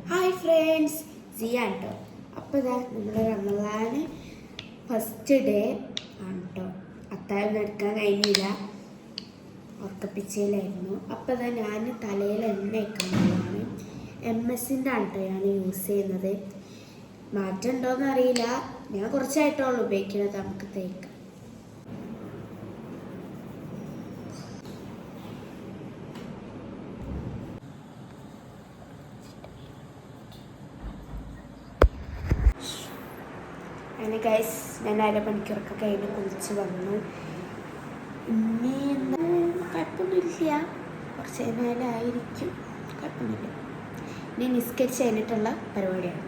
Hi friends, സിയാൻ കേട്ടോ. അപ്പോൾ ഇതാ നമ്മുടെ റമളാൻ ഫസ്റ്റ് ഡേ ആണ് കേട്ടോ. അത്താഴം എടുക്കാൻ കഴിഞ്ഞില്ല, ഉറക്കപ്പിച്ചയിലായിരുന്നു. അപ്പോൾ ഇതാ ഞാൻ തലയിൽ എണ്ണ വയ്ക്കുന്നതാണ്. MS-ൻ്റെ ആണ് കേട്ടോ ഞാൻ യൂസ് ചെയ്യുന്നത്. മാറ്റം ഉണ്ടോയെന്ന് അറിയില്ല, ഞാൻ കുറച്ചായിട്ടുള്ളൂ ഉപയോഗിക്കുന്നത്. നമുക്ക് തേക്കാം. അങ്ങനെ ഗൈസ്, ഞാൻ അരമണിക്കൂറൊക്കെ കഴിഞ്ഞ് കുളിച്ച് വന്നു. ഇനി കുഴപ്പമൊന്നുമില്ല, കുറച്ച് നേരമായിരിക്കും, കുഴപ്പമൊന്നുമില്ല. ഇനി നിസ്കരിച്ച് കഴിഞ്ഞിട്ടുള്ള പരിപാടിയാണ്.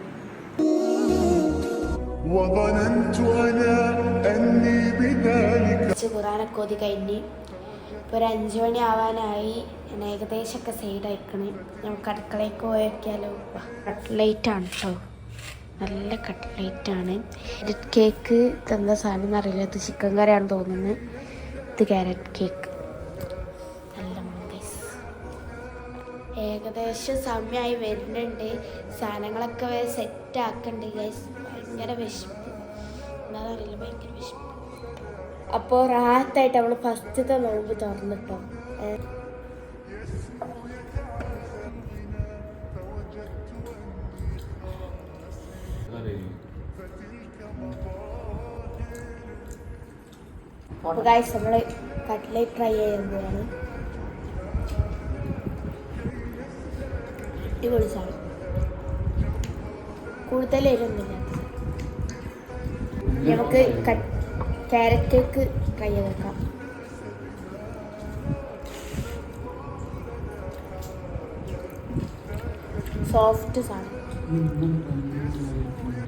ഖുറാനൊക്കെ ഓതി കഴിഞ്ഞ് ഇപ്പോൾ ഒരു 5 മണി ആവാനായി. ഞാൻ ഏകദേശമൊക്കെ സൈഡ് അയക്കണേ. നമുക്ക് അടുക്കളയ്ക്ക് പോയി വയ്ക്കാലോ. കട്ട്ലേറ്റാണ് കേട്ടോ, നല്ല കട്ട്ലേറ്റാണ്. കേക്ക് തന്ന സാധനം എന്നറിയില്ല, ഇത് ചിക്കൻ കറിയാണെന്ന് തോന്നുന്നത്. ഇത് ക്യാരറ്റ് കേക്ക്. നല്ല മണേസ്. ഏകദേശം സമയമായി വരുന്നുണ്ട്. സാധനങ്ങളൊക്കെ സെറ്റ് ആക്കണ്ട് ഗൈസ്. ഭയങ്കര വിശപ്പ്, എന്താണെന്നറിയില്ല, ഭയങ്കര വിശപ്പ്. അപ്പോൾ റാഹത്തായിട്ട് അവൾ ഫസ്റ്റത്തെ നോമ്പ് തുറന്നിട്ടോ. അപ്പോൾ ഗൈസ്, നമ്മൾ കട്ട്ലേറ്റ് ട്രൈ ചെയ്യുന്നതാണ്. അടിപൊളി സാധനം, കൂടുതൽ എരിവൊന്നുമില്ല. നമുക്ക് ക്യാരറ്റ് കേക്ക് ട്രൈ ചെയ്ത് നോക്കാം. സോഫ്റ്റ് സാധനം.